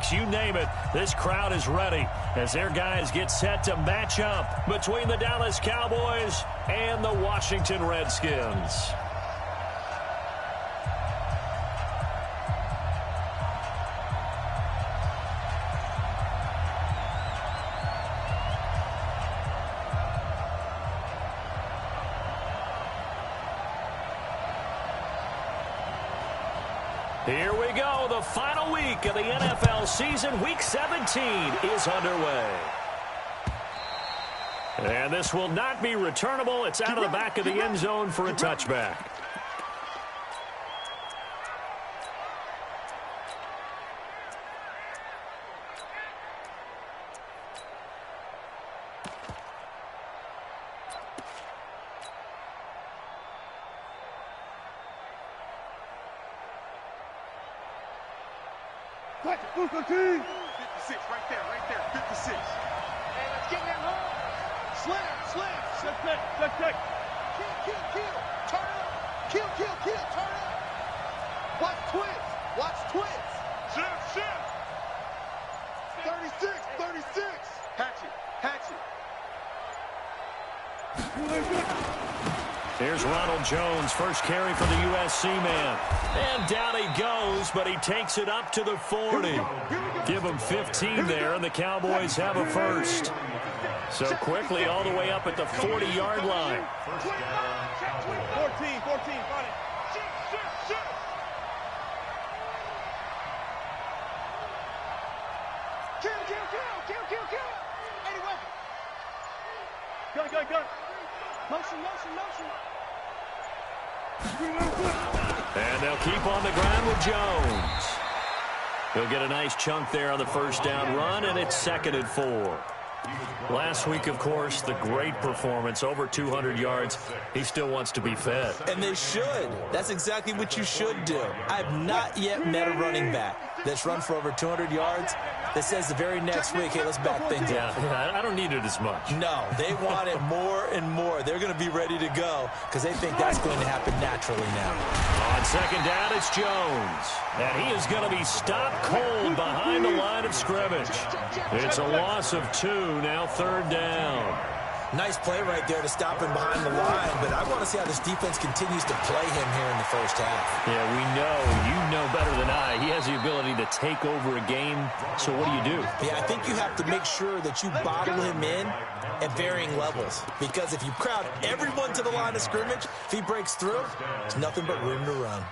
Olympics, you name it, this crowd is ready as their guys get set to match up between the Dallas Cowboys and the Washington Redskins. Here we go. The final week of the NFL season. Week 17 is underway. And this will not be returnable. It's out of the back of the end zone for a touchback. Who's the team? 56, right there, 56. Hey, let's get that home. Slam. Set pick. Kill. Turn up. Kill. Turn up. Watch twins. Shift. 36. Hatchet. Here's Ronald Jones, first carry for the USC man. And down he goes, but he takes it up to the 40. Give him 15 there, and the Cowboys have a first. So quickly all the way up at the 40-yard line. 14, got it. Shift. Kill. Any weapon. Go. Motion. And they'll keep on the ground with Jones. He'll get a nice chunk there on the first down run, and it's 2nd and 4. Last week, of course, the great performance, over 200 yards. He still wants to be fed. And they should. That's exactly what you should do. I have not yet met a running back that's run for over 200 yards that says the very next week, hey, let's back things up. Yeah, I don't need it as much. No, they want it more and more. They're going to be ready to go because they think that's going to happen naturally now. On 2nd down, it's Jones. And he is going to be stopped cold behind the line of scrimmage. It's a loss of 2, now 3rd down. Nice play right there to stop him behind the line, but I want to see how this defense continues to play him here in the first half. Yeah, we know. You know better than I. He has the ability to take over a game, so what do? Yeah, I think you have to make sure that you bottle him in at varying levels, because if you crowd everyone to the line of scrimmage, if he breaks through, there's nothing but room to run.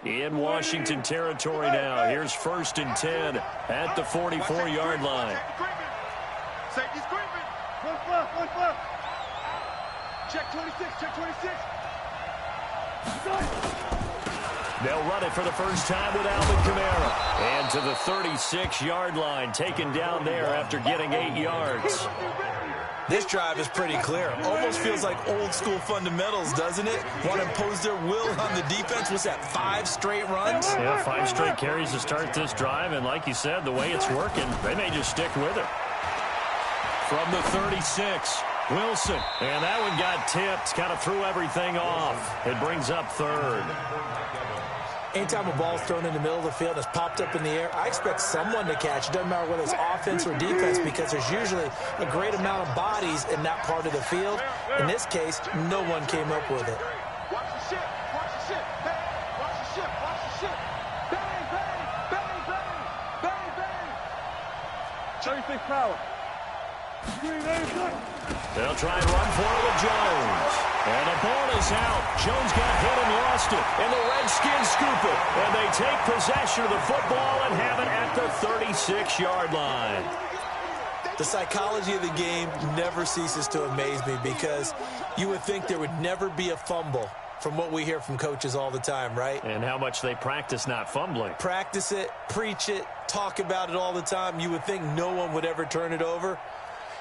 In Washington territory now. Here's 1st and 10 at the 44-yard line. Safety's creeping. One left. Check 26. They'll run it for the first time with Alvin Kamara. And to the 36-yard line, taken down there after getting 8 yards. This drive is pretty clear. Almost feels like old school fundamentals, doesn't it? Want to impose their will on the defense. What's that, 5 straight runs? Yeah, 5 straight carries to start this drive. And like you said, the way it's working, they may just stick with it. From the 36, Wilson. And that one got tipped. Kind of threw everything off. It brings up 3rd. Anytime a ball's thrown in the middle of the field and it's popped up in the air, I expect someone to catch. It doesn't matter whether it's offense or defense, because there's usually a great amount of bodies in that part of the field. In this case, no one came up with it. Watch the ship. Bang. 36 power. They'll try and run for it with Jones. And the ball is out. Jones got hit and lost it. And the Redskins scoop it. And they take possession of the football and have it at the 36-yard line. The psychology of the game never ceases to amaze me, because you would think there would never be a fumble from what we hear from coaches all the time, right? And how much they practice not fumbling. Practice it, preach it, talk about it all the time. You would think no one would ever turn it over.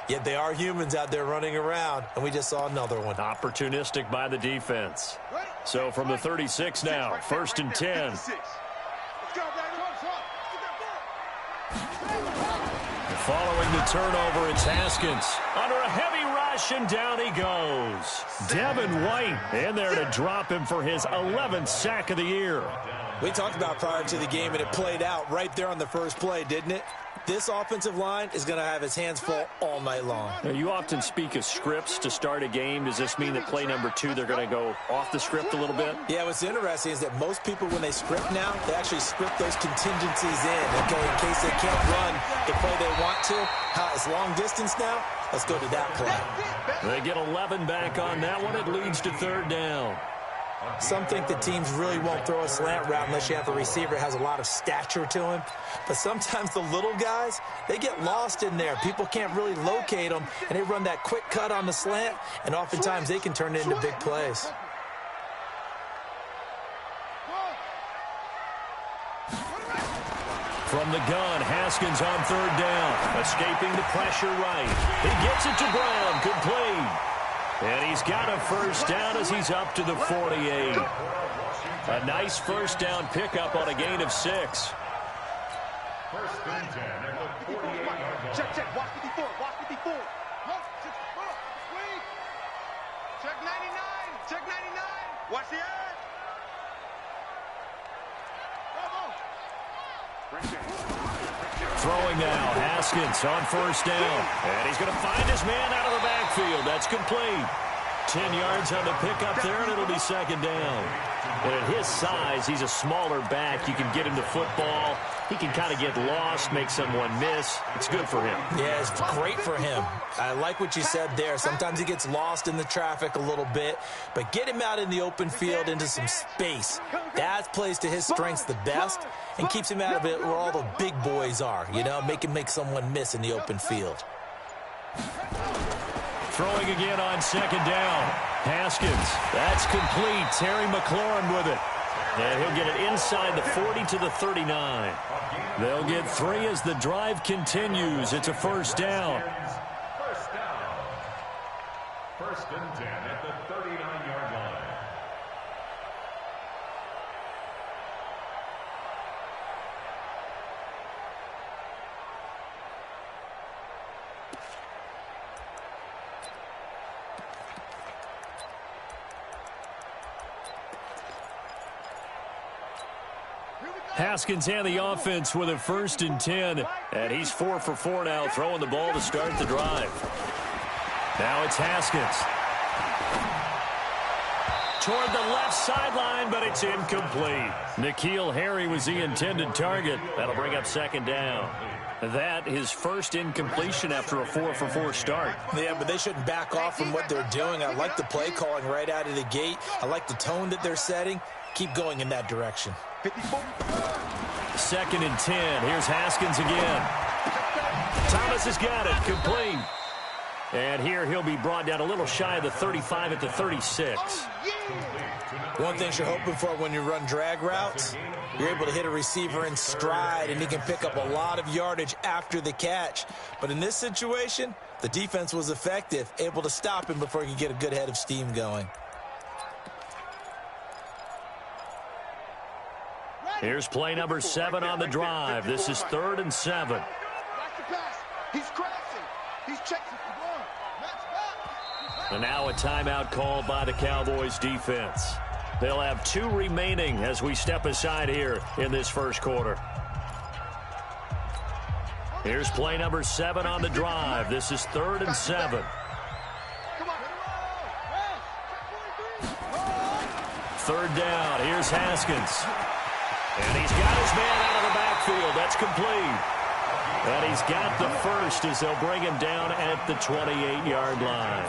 Yet they are humans out there running around, and we just saw another one. Opportunistic by the defense. So from the 36 now, 1st and 10. Following the turnover, it's Haskins under a heavy rush. rush, and down he goes. Devin White in there to drop him for his 11th sack of the year. We talked about prior to the game, and it played out right there on the first play, didn't it? This offensive line is going to have his hands full all night long. Now, you often speak of scripts to start a game. Does this mean that play number 2, they're going to go off the script a little bit? Yeah, what's interesting is that most people, when they script now, they actually script those contingencies in, okay, in case they can't run the play they want to. It's long distance now. Let's go to that play. They get 11 back on that one. It leads to 3rd down. Some think the teams really won't throw a slant route unless you have a receiver that has a lot of stature to him. But sometimes the little guys, they get lost in there. People can't really locate them, and they run that quick cut on the slant, and oftentimes they can turn it into big plays. From the gun, Haskins on 3rd down. Escaping the pressure right. He gets it to Brown, complete. And he's got a 1st down as he's up to the 48. A nice 1st down pickup on a gain of 6. 1st and 10 at the 48-yard line. Check. Watch 54. Watch 54. Check 99. Check 99. Watch the edge. Throwing now, Haskins on 1st down. And he's going to find his man out of the backfield. That's complete. 10 yards on the pickup there, and it'll be 2nd down. And at his size, he's a smaller back. You can get him to football. He can kind of get lost, make someone miss. It's good for him. Yeah, it's great for him. I like what you said there. Sometimes he gets lost in the traffic a little bit, but get him out in the open field into some space. That plays to his strengths the best and keeps him out of it where all the big boys are, you know, make someone miss in the open field. Throwing again on 2nd down. Haskins, that's complete. Terry McLaurin with it. And he'll get it inside the 40 to the 39. They'll get 3 as the drive continues. It's a 1st down. 1st and 10 at the 39-yard line. Haskins and the offense with a 1st and 10. And he's 4 for 4 now, throwing the ball to start the drive. Now it's Haskins. Toward the left sideline, but it's incomplete. N'Keal Harry was the intended target. That'll bring up 2nd down. That is 1st incompletion after a 4 for 4 start. Yeah, but they shouldn't back off from what they're doing. I like the play calling right out of the gate. I like the tone that they're setting. Keep going in that direction. 2nd and 10. Here's Haskins again. Thomas has got it. Complete. And here he'll be brought down a little shy of the 35 at the 36. One thing you're hoping for when you run drag routes, you're able to hit a receiver in stride, and he can pick up a lot of yardage after the catch. But in this situation, the defense was effective, able to stop him before he could get a good head of steam going. Here's play number 7 on the drive. This is 3rd and 7. He's crossing. He's chasing. And now a timeout called by the Cowboys defense. They'll have 2 remaining as we step aside here in this 1st quarter. Here's play number 7 on the drive. This is 3rd and 7. 3rd down. Here's Haskins. And he's got his man out of the backfield. That's complete. And he's got the 1st as they'll bring him down at the 28-yard line.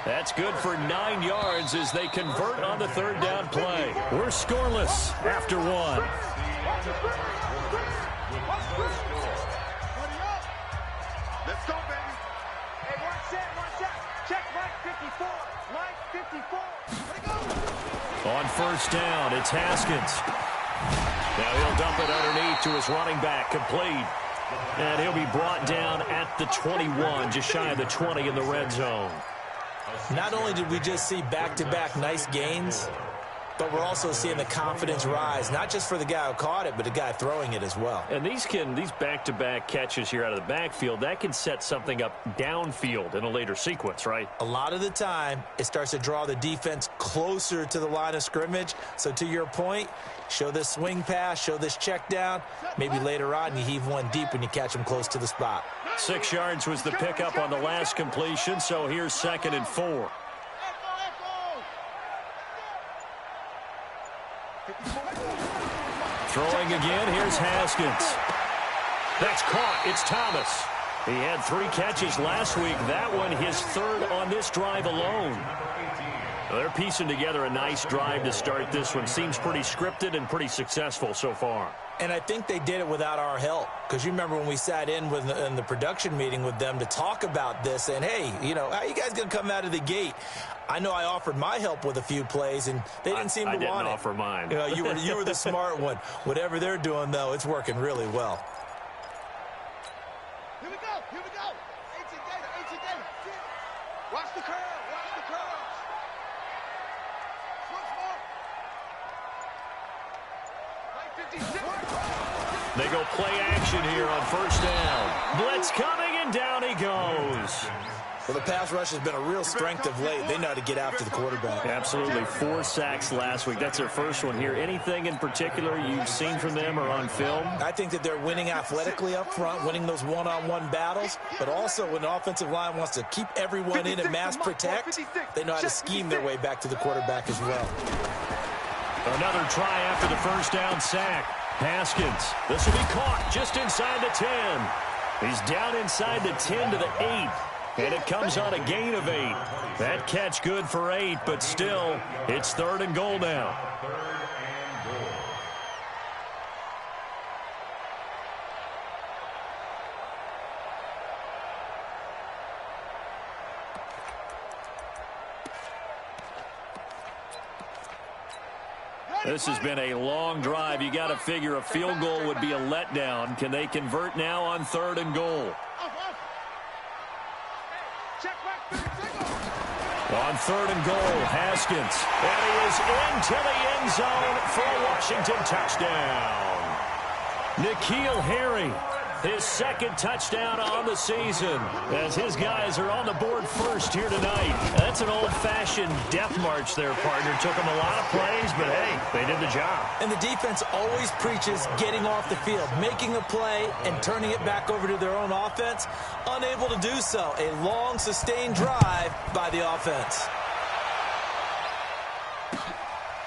That's good for 9 yards as they convert on the 3rd down play. We're scoreless after 1. Let's go, baby. Hey, watch that. Check Mike 54. Mike 54. On 1st down, it's Haskins. Now he'll dump it underneath to his running back, complete. And he'll be brought down at the 21, just shy of the 20 in the red zone. Not only did we just see back-to-back nice gains, But we're also seeing the confidence rise, not just for the guy who caught it, but the guy throwing it as well. And these back-to-back catches here out of the backfield, that can set something up downfield in a later sequence, right? A lot of the time, it starts to draw the defense closer to the line of scrimmage. So to your point, show this swing pass, show this check down. Maybe later on you heave one deep when you catch them close to the spot. 6 yards was the pickup on the last completion, so here's 2nd and 4. Throwing again, here's Haskins. That's caught. It's Thomas. He had 3 catches last week. That one his 3rd on this drive alone. They're piecing together a nice drive to start this one. Seems pretty scripted and pretty successful so far. And I think they did it without our help. Because you remember when we sat in the production meeting with them to talk about this, and hey, you know, how are you guys going to come out of the gate? I know I offered my help with a few plays, and they didn't seem to want it. I didn't offer mine. You know, you were the smart one. Whatever they're doing, though, it's working really well. Here we go. 18 Gator. Watch the curve. Switch ball. They go play action here on 1st down. Blitz coming, and down he goes. Well, the pass rush has been a real strength of late. They know how to get after the quarterback. Absolutely. 4 sacks last week. That's their first one here. Anything in particular you've seen from them or on film? I think that they're winning athletically up front, winning those one-on-one battles, but also when the offensive line wants to keep everyone in and mass protect, they know how to scheme their way back to the quarterback as well. Another try after the 1st down sack. Haskins. This will be caught just inside the 10. He's down inside the 10 to the 8. And it comes on a gain of 8. That catch good for 8, but still, it's 3rd and goal now. This has been a long drive. You got to figure a field goal would be a letdown. Can they convert now on 3rd and goal? On 3rd and goal, Haskins. And he is into the end zone for a Washington touchdown. N'Keal Harry, his 2nd touchdown on the season, as his guys are on the board first here tonight. That's an old-fashioned death march there, partner. Took them a lot of plays, but hey, they did the job. And the defense always preaches getting off the field, making a play, and turning it back over to their own offense. Unable to do so. A long, sustained drive by the offense.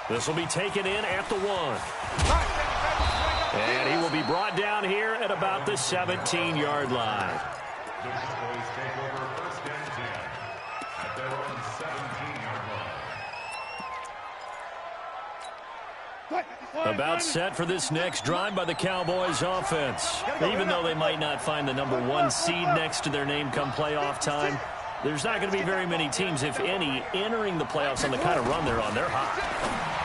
This will be taken in at the 1. And he will be brought down here at about the 17-yard line. About set for this next drive by the Cowboys offense. Even though they might not find the number 1 seed next to their name come playoff time, there's not going to be very many teams, if any, entering the playoffs on the kind of run they're on. They're hot.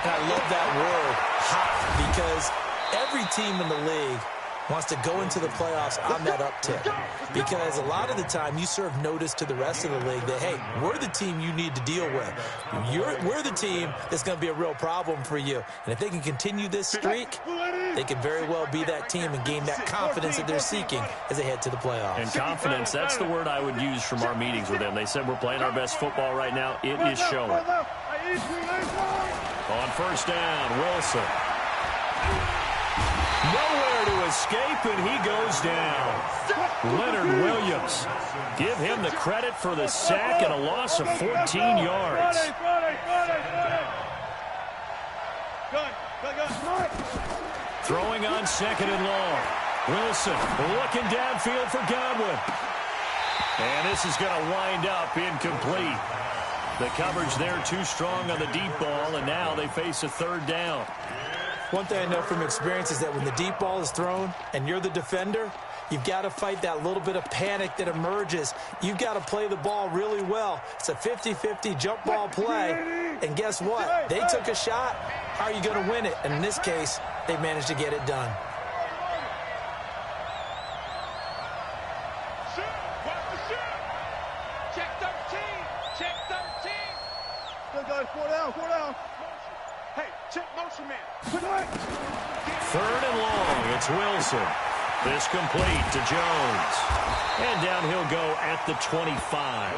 And I love that word, hot, because every team in the league wants to go into the playoffs on that uptick, because a lot of the time you serve notice to the rest of the league that, hey, we're the team you need to deal with. We're the team that's going to be a real problem for you. And if they can continue this streak, they can very well be that team and gain that confidence that they're seeking as they head to the playoffs. And confidence, that's the word I would use from our meetings with them. They said we're playing our best football right now. It is showing. On 1st down, Wilson. Nowhere to escape, and he goes down. Leonard Williams. Give him the credit for the sack and a loss of 14 yards. Throwing on 2nd and long. Wilson looking downfield for Godwin. And this is going to wind up incomplete. The coverage there too strong on the deep ball, and now they face a 3rd down. One thing I know from experience is that when the deep ball is thrown and you're the defender, you've got to fight that little bit of panic that emerges. You've got to play the ball really well. It's a 50-50 jump ball play. And guess what? They took a shot. How are you going to win it? And in this case, they managed to get it done. Check 13. 4 down. Hey. Check motion man. Third and long. It's Wilson. This complete to Jones. And down he'll go at the 25.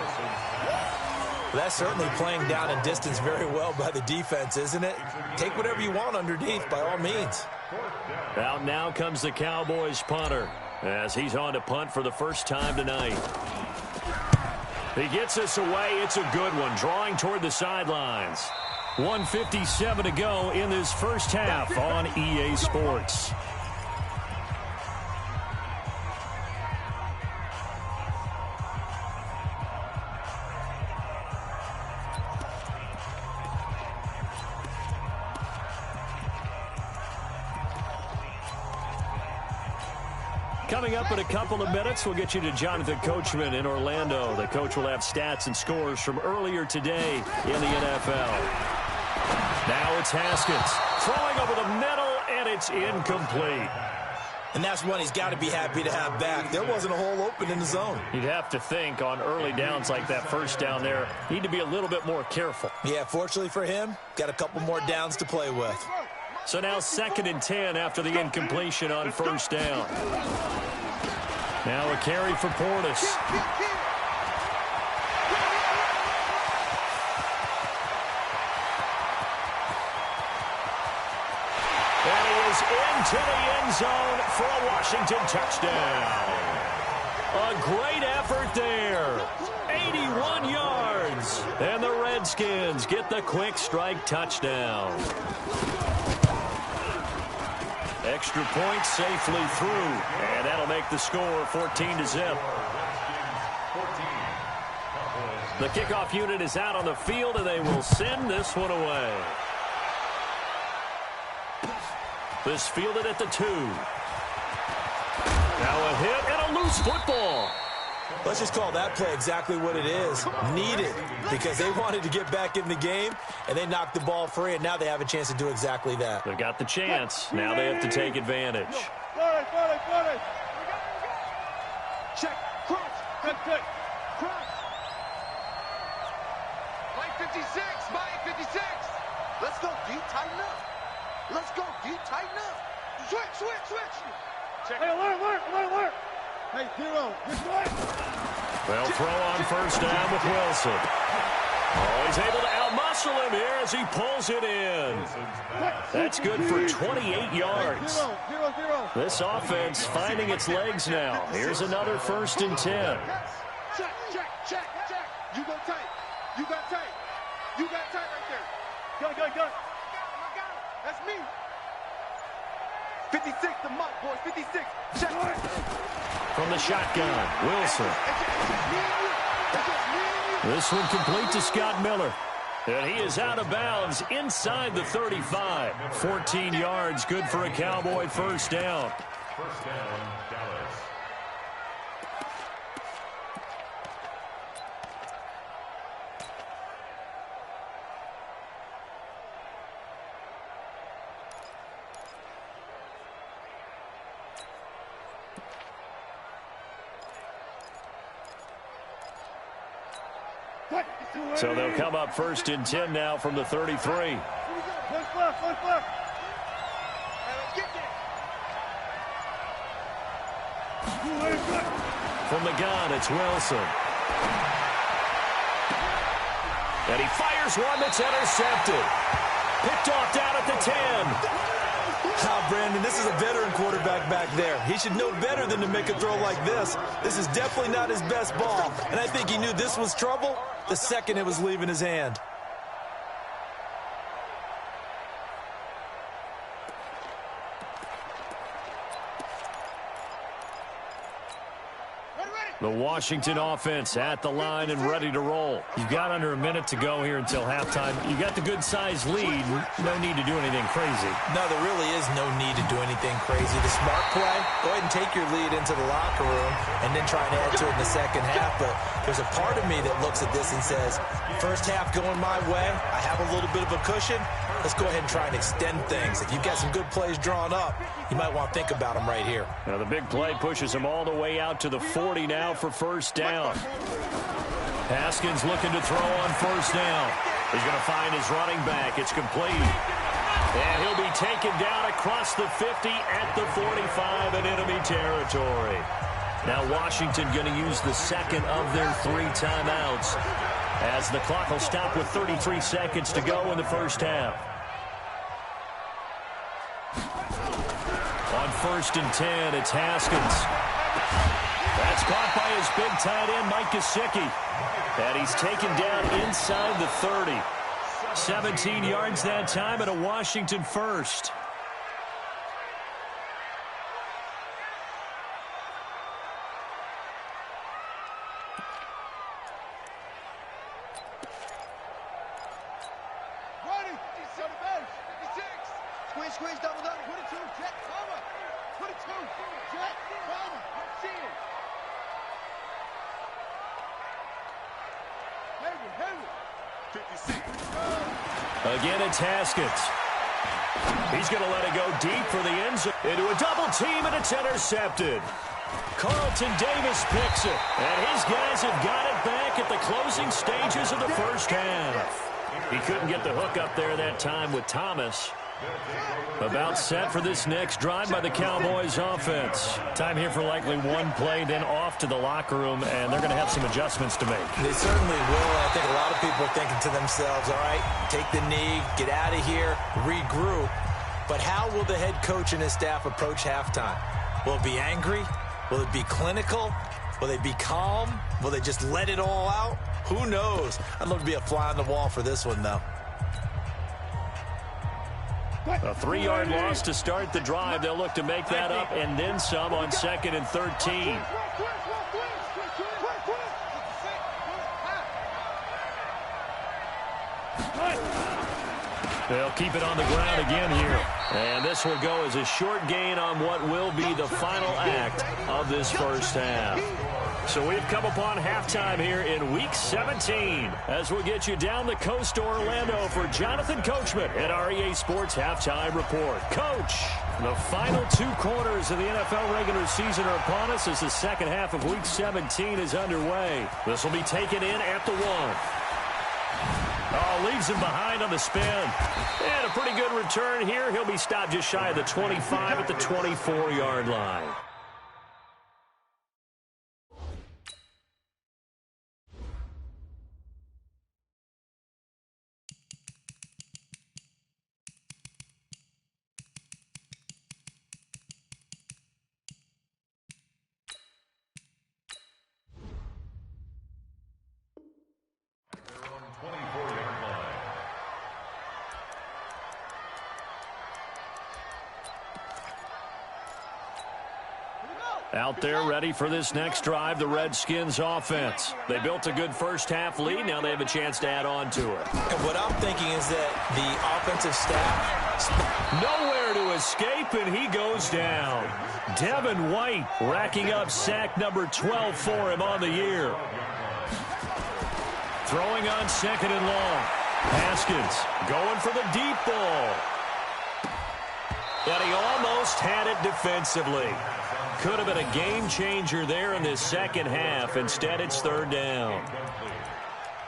That's certainly playing down and distance very well by the defense, isn't it? Take whatever you want underneath, by all means. Out now comes the Cowboys punter as he's on to punt for the first time tonight. He gets us away. It's a good one, drawing toward the sidelines. 1:57 to go in this first half on EA Sports. Coming up in a couple of minutes, we'll get you to Jonathan Coachman in Orlando. The coach will have stats and scores from earlier today in the NFL. Now it's Haskins throwing over the middle, and it's incomplete. And that's one he's got to be happy to have back. There wasn't a hole open in the zone. You'd have to think on early downs like that first down there, need to be a little bit more careful. Yeah, fortunately for him, got a couple more downs to play with. So now 2nd and 10 after the incompletion on first down. Now a carry for Portis. And he is into the end zone for a Washington touchdown. A great effort there. 81 yards. And the Redskins get the quick strike touchdown. Extra point safely through, and that'll make the score 14-0. The kickoff unit is out on the field, and they will send this one away. This fielded at the 2. Now a hit and a loose football. Let's just call that play exactly what it is. Needed, because they wanted to get back in the game, and they knocked the ball free, and now they have a chance to do exactly that. They got the chance. Now they have to take advantage. Check. Cross. Good. Cross. Mike 56. Mike 56. Let's go, D. Tighten up. Let's go, D. Tighten up. Switch. Check. Hey, alert. Hey, Gywu, this way. They'll throw on first down with Wilson. Oh, he's able to outmuscle him here as he pulls it in. That's good for 28 yards. Zero. This offense finding its legs now. Here's another 1st and 10. Check. You go tight. You got tight right there. Go. I got him. That's me. 56, the mark, boys. 56. Check. From the shotgun, Wilson. This one complete to Scott Miller. And he is out of bounds inside the 35. 14 yards, good for a Cowboy first down. First down, Dallas. So they'll come up 1st and 10 now from the 33. Let's left. From the gun, it's Wilson. And he fires one that's intercepted. Picked off down at the 10. Brandon, this is a veteran quarterback back there. He should know better than to make a throw like this. This is definitely not his best ball, and I think he knew this was trouble the second it was leaving his hand. The Washington offense at the line and ready to roll. You've got under a minute to go here until halftime. You got the good-sized lead. No need to do anything crazy. No, there really is no need to do anything crazy. The smart play, go ahead and take your lead into the locker room and then try and add to it in the second half. But there's a part of me that looks at this and says, first half going my way, I have a little bit of a cushion. Let's go ahead and try and extend things. If you've got some good plays drawn up, you might want to think about them right here. Now the big play pushes him all the way out to the 40 now for first down. Haskins looking to throw on first down. He's going to find his running back. It's complete. be taken down across the 50 at the 45 in enemy territory. Now Washington going to use the second of their 3 timeouts as the clock will stop with 33 seconds to go in the first half. On 1st and 10, it's Haskins. That's caught by his big tight end, Mike Gesicki. And he's taken down inside the 30. 17 yards that time and a Washington first. Squeeze, double, 22, jet, cover. 22, jet, cover. See it. Heavy. 56. Again, it's Haskins. He's going to let it go deep for the end zone. Into a double team, and it's intercepted. Carlton Davis picks it, and his guys have got it back at the closing stages of the first half. He couldn't get the hook up there that time with Thomas. About set for this next drive by the Cowboys offense. Time here for likely one play, then off to the locker room, and they're going to have some adjustments to make. They certainly will. I think a lot of people are thinking to themselves, all right, take the knee, get out of here, regroup. But how will the head coach and his staff approach halftime? Will it be angry? Will it be clinical? Will they be calm? Will they just let it all out? Who knows? I'd love to be a fly on the wall for this one, though. A 3-yard loss to start the drive. They'll look to make that up and then some on 2nd and 13. They'll keep it on the ground again here. And this will go as a short gain on what will be the final act of this first half. So we've come upon halftime here in Week 17 as we'll get you down the coast to Orlando for Jonathan Coachman at our EA Sports Halftime Report. Coach, the final 2 quarters of the NFL regular season are upon us as the second half of Week 17 is underway. This will be taken in at the 1. Oh, leaves him behind on the spin. And a pretty good return here. He'll be stopped just shy of the 25 at the 24-yard line. Out there ready for this next drive, the Redskins offense. They built a good first-half lead. Now they have a chance to add on to it. And what I'm thinking is that the offensive staff... Nowhere to escape, and he goes down. Devin White racking up sack number 12 for him on the year. Throwing on 2nd and long. Haskins going for the deep ball. But he almost had it defensively. Could have been a game changer there in this second half. Instead, it's 3rd down.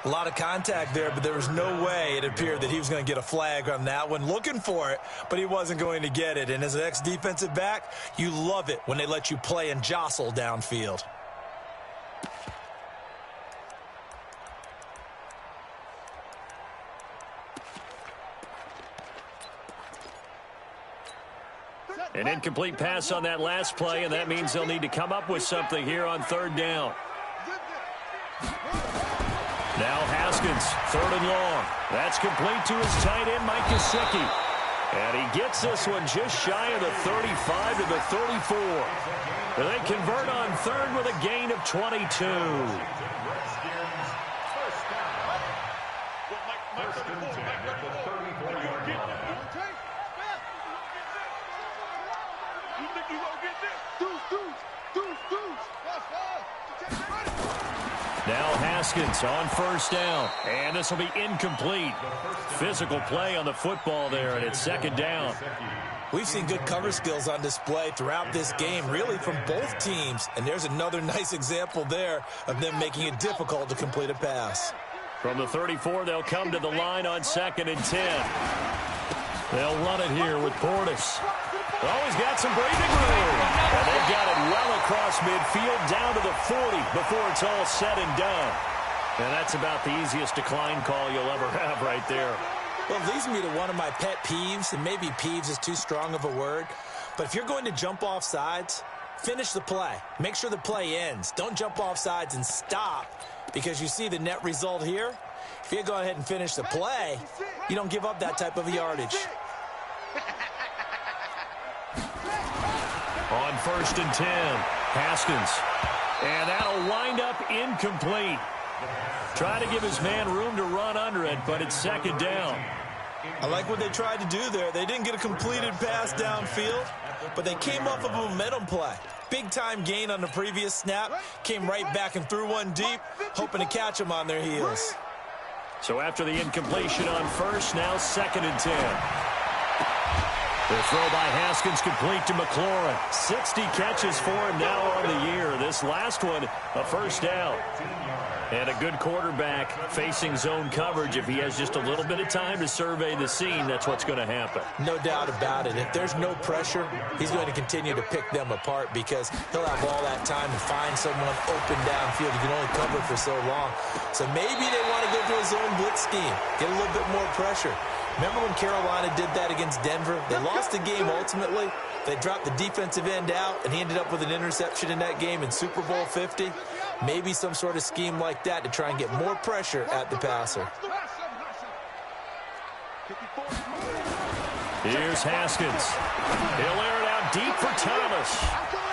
A lot of contact there, but there was no way it appeared that he was going to get a flag on that one. Looking for it, but he wasn't going to get it. And as an ex-defensive back, you love it when they let you play and jostle downfield. An incomplete pass on that last play, and that means they'll need to come up with something here on 3rd down. Now Haskins, 3rd and long. That's complete to his tight end, Mike Gesicki. And he gets this one just shy of the 35 to the 34. And they convert on 3rd with a gain of 22. Now Haskins on 1st down, and this will be incomplete. Physical play on the football there, and it's 2nd down. We've seen good cover skills on display throughout this game, really from both teams. And there's another nice example there of them making it difficult to complete a pass. From the 34, they'll come to the line on 2nd and 10. They'll run it here with Portis. Oh, he's got some breathing room. And they've got it well across midfield down to the 40 before it's all said and done. And that's about the easiest decline call you'll ever have right there. Well, it leads me to one of my pet peeves, and maybe peeves is too strong of a word. But if you're going to jump off sides, finish the play. Make sure the play ends. Don't jump off sides and stop because you see the net result here. If you go ahead and finish the play, you don't give up that type of yardage. On 1st and 10, Haskins. And that'll wind up incomplete. Try to give his man room to run under it, but it's 2nd down. I like what they tried to do there. They didn't get a completed pass downfield, but they came off of a momentum play. Big-time gain on the previous snap. Came right back and threw one deep, hoping to catch them on their heels. So after the incompletion on 1st, now 2nd and 10. The throw by Haskins complete to McLaurin. 60 catches for him now on the year. This last one, a 1st down. And a good quarterback facing zone coverage. If he has just a little bit of time to survey the scene, that's what's going to happen. No doubt about it. If there's no pressure, he's going to continue to pick them apart because he'll have all that time to find someone open downfield. You can only cover for so long. So maybe they want to go to a zone blitz scheme, get a little bit more pressure. Remember when Carolina did that against Denver? They lost the game ultimately. They dropped the defensive end out, and he ended up with an interception in that game in Super Bowl 50. Maybe some sort of scheme like that to try and get more pressure at the passer. Here's Haskins. He'll air it out deep for Thomas.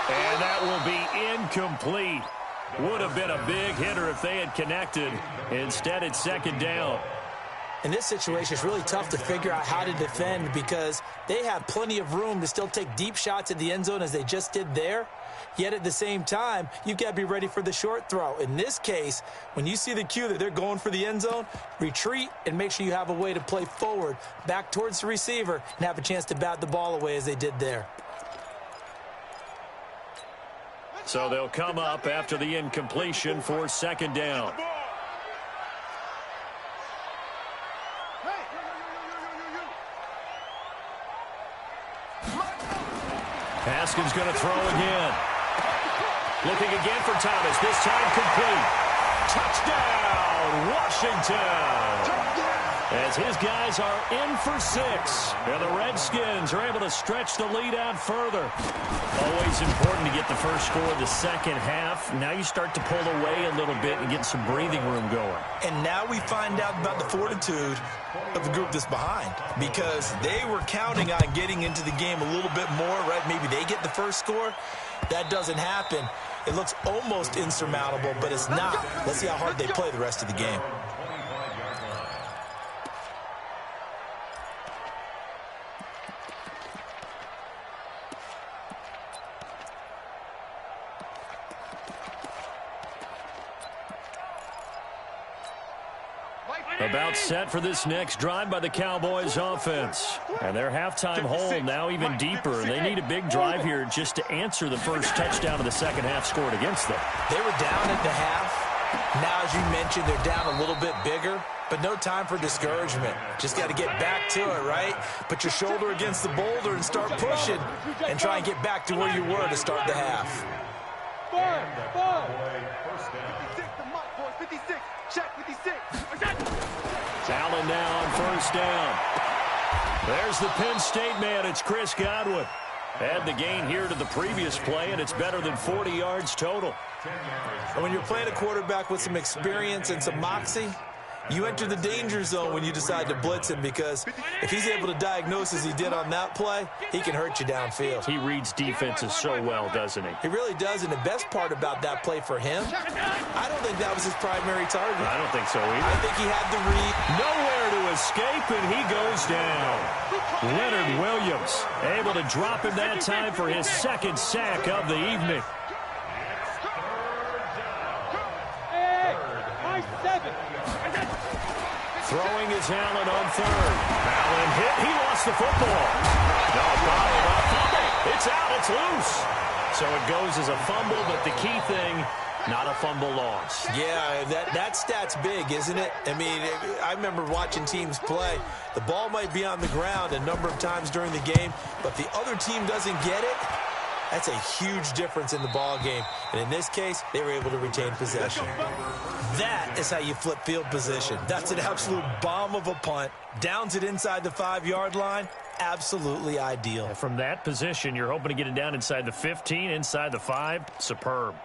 And that will be incomplete. Would have been a big hitter if they had connected. Instead, it's 2nd down. In this situation, it's really tough to figure out how to defend because they have plenty of room to still take deep shots at the end zone as they just did there. Yet at the same time, you've got to be ready for the short throw. In this case, when you see the cue that they're going for the end zone, retreat and make sure you have a way to play forward, back towards the receiver, and have a chance to bat the ball away as they did there. So they'll come up after the incompletion for 2nd down. Haskins going to throw again. Looking again for Thomas. This time complete. Touchdown, Washington. As his guys are in for 6. And the Redskins are able to stretch the lead out further. Always important to get the first score of the second half. Now you start to pull away a little bit and get some breathing room going. And now we find out about the fortitude of the group that's behind because they were counting on getting into the game a little bit more, right? Maybe they get the first score. That doesn't happen. It looks almost insurmountable, but it's not. Let's see how hard they play the rest of the game. About set for this next drive by the Cowboys offense. And their halftime hole now even deeper. And they need a big drive here just to answer the first touchdown of the second half scored against them. They were down at the half. Now, as you mentioned, they're down a little bit bigger. But no time for discouragement. Just got to get back to it, right? Put your shoulder against the boulder and start pushing. And try and get back to where you were to start the half. 56, check 56. Allen now on 1st down. There's the Penn State man. It's Chris Godwin. Add the gain here to the previous play, and it's better than 40 yards total. And when you're playing a quarterback with some experience and some moxie, you enter the danger zone when you decide to blitz him because if he's able to diagnose as he did on that play, he can hurt you downfield. He reads defenses so well, doesn't he? He really does, and the best part about that play for him, I don't think that was his primary target. I don't think so either. I think he had the read. Nowhere to escape, and he goes down. Leonard Williams able to drop him that time for his 2nd sack of the evening. Throwing is Allen on 3rd. Allen hit. He lost the football. No, bottled up. It's out. It's loose. So it goes as a fumble, but the key thing, Not a fumble loss. Yeah, that stat's big, isn't it? I mean, I remember watching teams play. The ball might be on the ground a number of times during the game, but the other team doesn't get it. That's a huge difference in the ball game. And in this case, they were able to retain possession. That is how you flip field position. That's an absolute bomb of a punt. Downs it inside the 5-yard line. Absolutely ideal. And from that position, you're hoping to get it down inside the 15, inside the 5. Superb.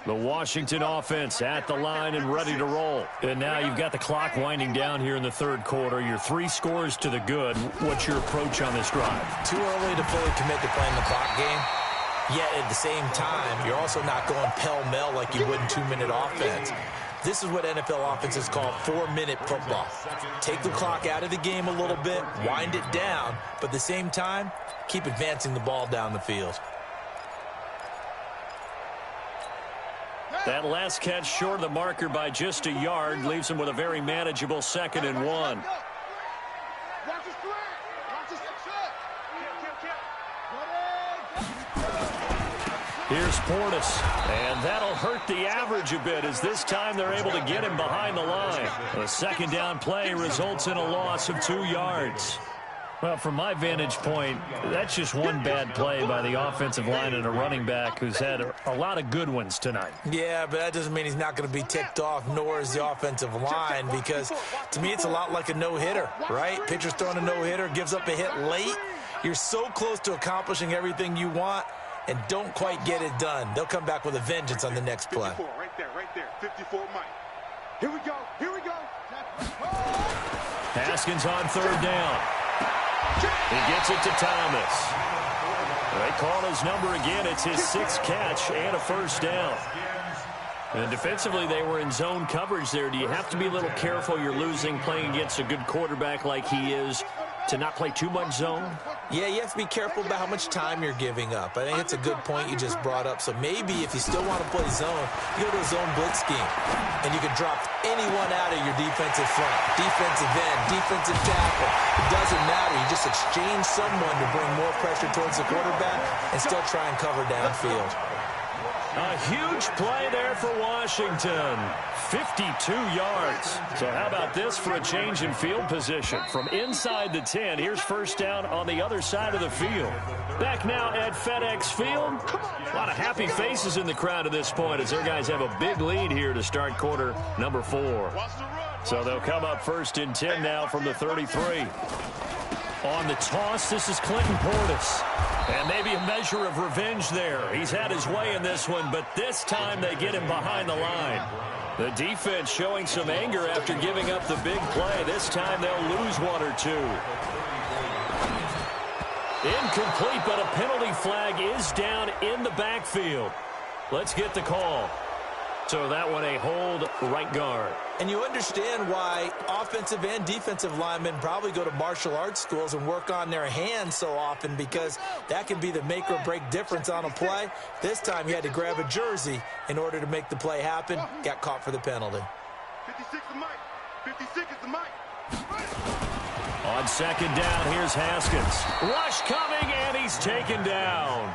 The Washington offense at the line and ready to roll. And now you've got the clock winding down here in the third quarter. You're 3 scores to the good. What's your approach on this drive? Too early to fully commit to playing the clock game. Yet at the same time, you're also not going pell-mell like you would in 2-minute offense. This is what NFL offenses call 4-minute football. Take the clock out of the game a little bit, wind it down, but at the same time, keep advancing the ball down the field. That last catch short of the marker by just a yard leaves him with a very manageable 2nd and 1. Here's Portis, and that'll hurt the average a bit as this time they're able to get him behind the line. A 2nd down play results in a loss of 2 yards. Well, from my vantage point, that's just one bad play by the offensive line and a running back who's had a lot of good ones tonight. Yeah, but that doesn't mean he's not going to be ticked off, nor is the offensive line, because to me it's a lot like a no-hitter, right? Pitcher's throwing a no-hitter, gives up a hit late. You're so close to accomplishing everything you want and don't quite get it done. They'll come back with a vengeance on the next play. 54, right there. 54, Mike. Here we go. Haskins on 3rd down. He gets it to Thomas. They call his number again. It's his 6th catch and a 1st down. And defensively, they were in zone coverage there. Do you have to be a little careful? You're losing playing against a good quarterback like he is to not play too much zone? Yeah, you have to be careful about how much time you're giving up. I think it's a good point you just brought up. So maybe if you still want to play zone, you go to a zone blitz scheme. And you can drop anyone out of your defensive front, defensive end, defensive tackle. It doesn't matter. You just exchange someone to bring more pressure towards the quarterback and still try and cover downfield. A huge play there for Washington. 52 yards. So how about this for a change in field position? From inside the 10, here's 1st down on the other side of the field. Back now at FedEx Field. A lot of happy faces in the crowd at this point as their guys have a big lead here to start quarter number 4. So they'll come up 1st and 10 now from the 33. On the toss, this is Clinton Portis. And maybe a measure of revenge there. He's had his way in this one, but this time they get him behind the line. The defense showing some anger after giving up the big play. This time they'll lose 1 or 2. Incomplete, but a penalty flag is down in the backfield. Let's get the call. So that one a hold, right guard. And you understand why offensive and defensive linemen probably go to martial arts schools and work on their hands so often, because that can be the make or break difference on a play. This time you had to grab a jersey in order to make the play happen. Got caught for the penalty. 56 is Mike. 56 is the Mike. On 2nd down, here's Haskins. Rush coming, and he's taken down.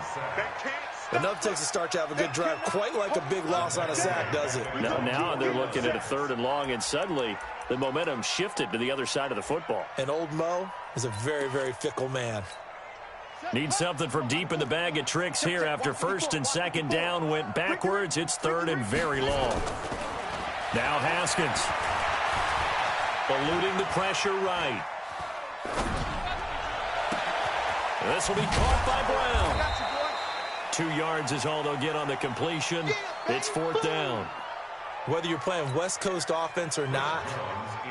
Enough takes a start to have a good drive. Quite like a big loss on a sack, does it? Now they're looking at a 3rd and long, and suddenly the momentum shifted to the other side of the football. And old Mo is a very, very fickle man. Need something from deep in the bag of tricks here after 1st and 2nd down went backwards. It's 3rd and very long. Now Haskins. Eluding the pressure right. This will be caught by Brown. 2 yards is all they'll get on the completion. It's 4th down. Whether you're playing West Coast offense or not,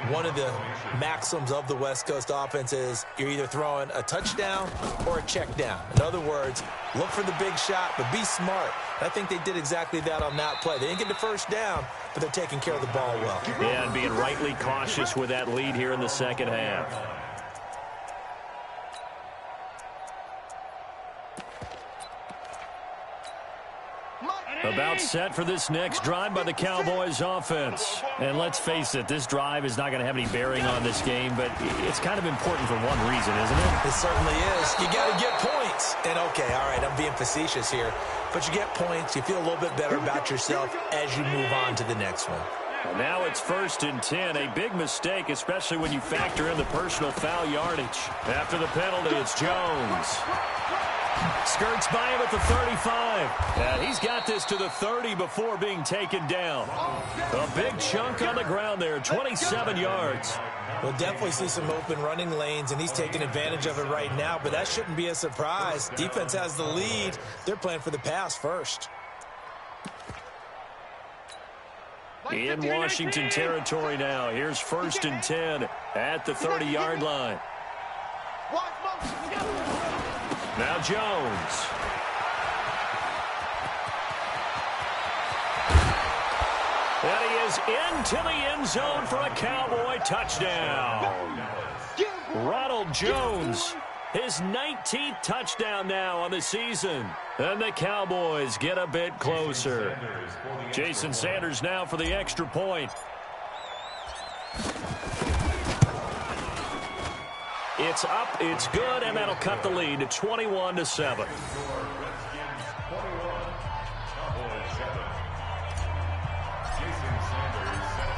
one of the maxims of the West Coast offense is you're either throwing a touchdown or a check down. In other words, look for the big shot, but be smart. And I think they did exactly that on that play. They didn't get the 1st down, but they're taking care of the ball well. Yeah, and being rightly cautious with that lead here in the 2nd half. A About set for this next drive by the Cowboys offense. And let's face it, this drive is not going to have any bearing on this game, but it's kind of important for one reason, isn't it? It certainly is. You got to get points. And okay, all right, I'm being facetious here, but you get points, you feel a little bit better about yourself as you move on to the next one. And now it's 1st and 10, a big mistake, especially when you factor in the personal foul yardage. After the penalty, it's Jones. Skirts by him at the 35. And he's got this to the 30 before being taken down. A big chunk on the ground there, 27 yards. We'll definitely see some open running lanes, and he's taking advantage of it right now, but that shouldn't be a surprise. Defense has the lead. They're playing for the pass first. In Washington territory now. Here's 1st and 10 at the 30-yard line. Now Jones. And he is into the end zone for a Cowboy touchdown. Ronald Jones, his 19th touchdown now on the season. And the Cowboys get a bit closer. Jason Sanders now for the extra point. It's up, it's good, and that'll cut the lead to 21-7.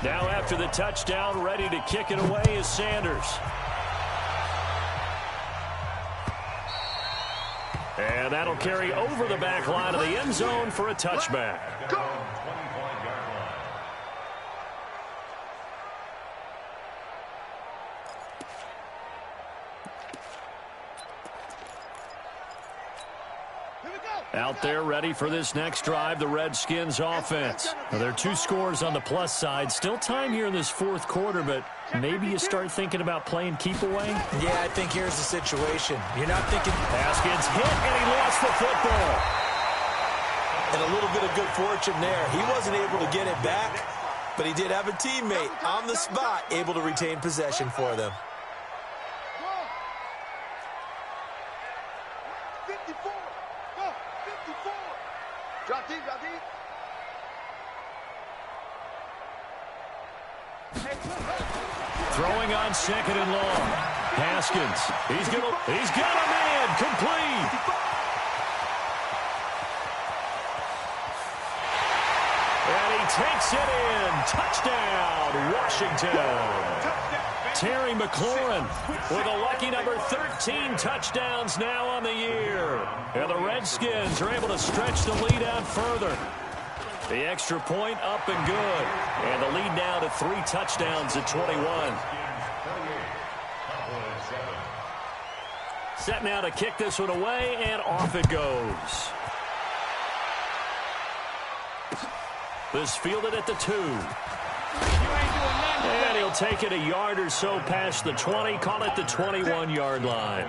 Now after the touchdown, ready to kick it away is Sanders. And that'll carry over the back line of the end zone for a touchback. Out there ready for this next drive, the Redskins offense. Now, there are 2 scores on the plus side. Still time here in this 4th quarter, but maybe you start thinking about playing keep away? Yeah, I think here's the situation. You're not thinking... Haskins hit, and he lost the football. And a little bit of good fortune there. He wasn't able to get it back, but he did have a teammate on the spot able to retain possession for them. 54. Go. 54. Drop deep, drop deep. Throwing on 2nd and long. Haskins. He's got a man. Complete. And he takes it in. Touchdown, Washington. Terry McLaurin with a lucky number 13 touchdowns now on the year. And the Redskins are able to stretch the lead out further. The extra point up and good. And the lead now to 3 touchdowns at 21. Set now to kick this one away, and off it goes. This fielded at the 2. And he'll take it a yard or so past the 20, call it the 21-yard line.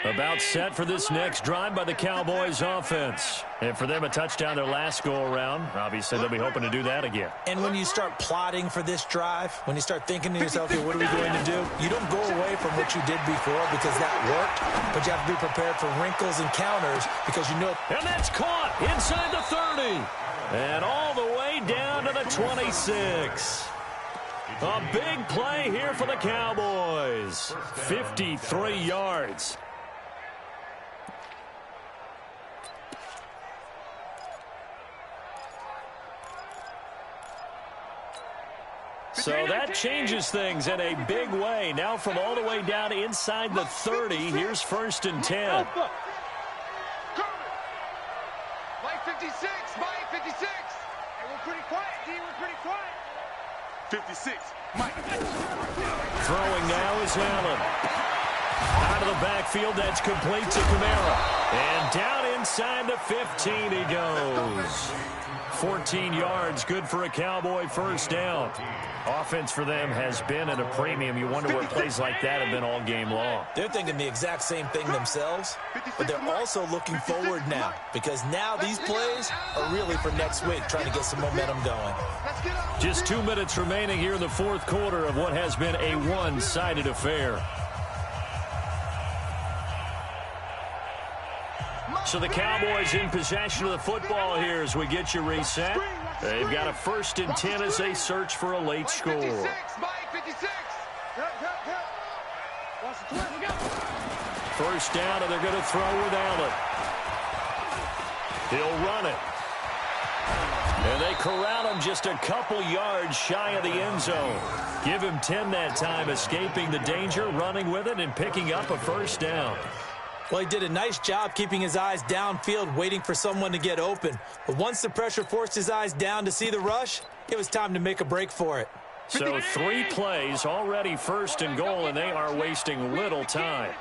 About set for this next drive by the Cowboys offense. And for them, a touchdown their last go-around. Obviously, they'll be hoping to do that again. And when you start plotting for this drive, when you start thinking to yourself, okay, what are we going to do? You don't go away from what you did before because that worked, but you have to be prepared for wrinkles and counters because you know. And that's caught inside the 30. And all the way down to the 26. A big play here for the Cowboys. 53 yards. So that changes things in a big way. Now from all the way down inside the 30, here's 1st and 10. Mike 56, Mike 56. Hey, we're pretty quiet, D, we're pretty quiet. 56, Mike. Throwing now is Allen. Out of the backfield, that's complete to Kamara. And down inside the 15 he goes. 14 yards, good for a Cowboy first down. Offense for them has been at a premium. You wonder where plays like that have been all game long. They're thinking the exact same thing themselves, but they're also looking forward now because now these plays are really for next week, trying to get some momentum going. Just 2 minutes remaining here in the fourth quarter of what has been a one-sided affair. So the Cowboys in possession of the football here as we get you reset. They've got a 1st and 10 as they search for a late score. First down, and they're going to throw with Allen. He'll run it. And they corral him just a couple yards shy of the end zone. Give him 10 that time, escaping the danger, running with it, and picking up a first down. Well, he did a nice job keeping his eyes downfield, waiting for someone to get open. But once the pressure forced his eyes down to see the rush, it was time to make a break for it. So 3 plays, already 1st and goal, and they are wasting little time.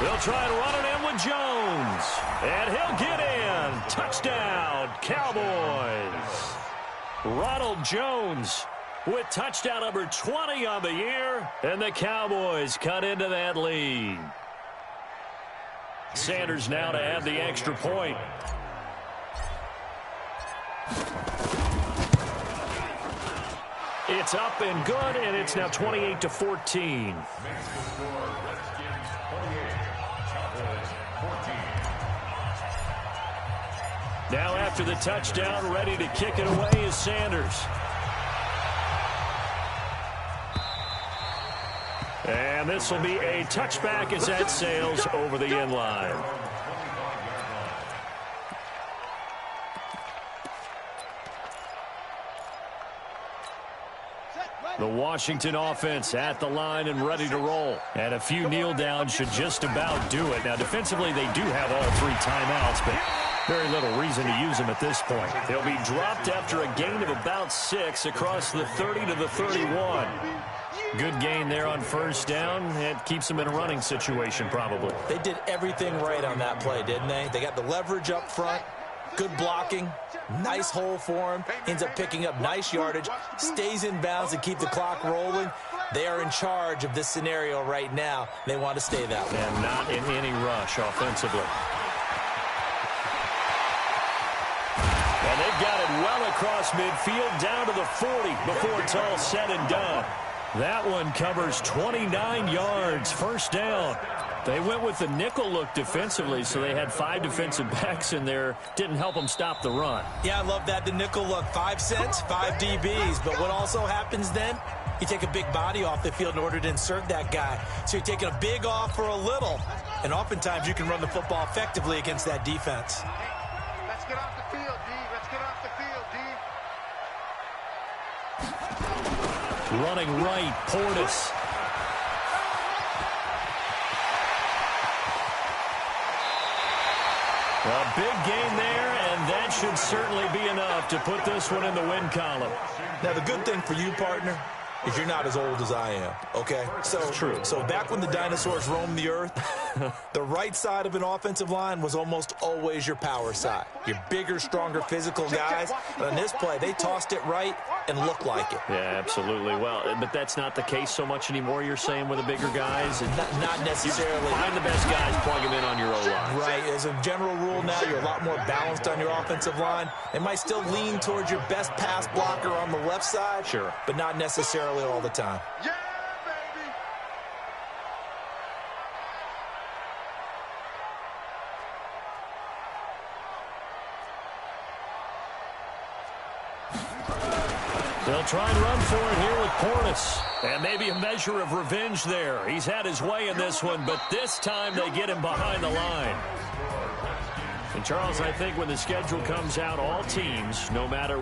They'll try and run it in with Jones. And he'll get in. Touchdown, Cowboys. Ronald Jones with touchdown number 20 on the year, and the Cowboys cut into that lead. Sanders now to add the extra point. It's up and good, and it's now 28-14. Now after the touchdown, ready to kick it away is Sanders. And this will be a touchback as that sails over the end line. The Washington offense at the line and ready to roll. And a few kneel downs should just about do it. Now, defensively, they do have all 3 timeouts, but very little reason to use them at this point. They'll be dropped after a gain of about 6 across the 30 to the 31. Good gain there on first down. It keeps them in a running situation, probably. They did everything right on that play, didn't they? They got the leverage up front, good blocking, nice hole for him, ends up picking up nice yardage, stays in bounds to keep the clock rolling. They are in charge of this scenario right now. They want to stay that way. And not in any rush offensively. And they've got it well across midfield, down to the 40 before it's all said and done. That one covers 29 yards, first down. They went with the nickel look defensively, so they had 5 defensive backs in there. Didn't help them stop the run. Yeah, I love that, the nickel look. 5 cents, 5 DBs. But what also happens then, you take a big body off the field in order to insert that guy. So you're taking a big off for a little. And oftentimes you can run the football effectively against that defense. Let's get off the field, D. Let's get off the field, D. Running right, Portis. A big gain there, and that should certainly be enough to put this one in the win column. Now, the good thing for you, partner, is you're not as old as I am, okay? So back when the dinosaurs roamed the earth, the right side of an offensive line was almost always your power side. Your bigger, stronger, physical guys. And on this play, they tossed it right and looked like it. Yeah, absolutely. Well, but that's not the case so much anymore, you're saying, with the bigger guys? Not necessarily. You find the best guys, plug them in on your O-line. Right. As a general rule now, you're a lot more balanced on your offensive line. It might still lean towards your best pass blocker on the left side. Sure. But not necessarily all the time. Yeah, baby. They'll try and run for it here with Portis. And maybe a measure of revenge there. He's had his way in this one, but this time they get him behind the line. And, Charles, I think when the schedule comes out, all teams, no matter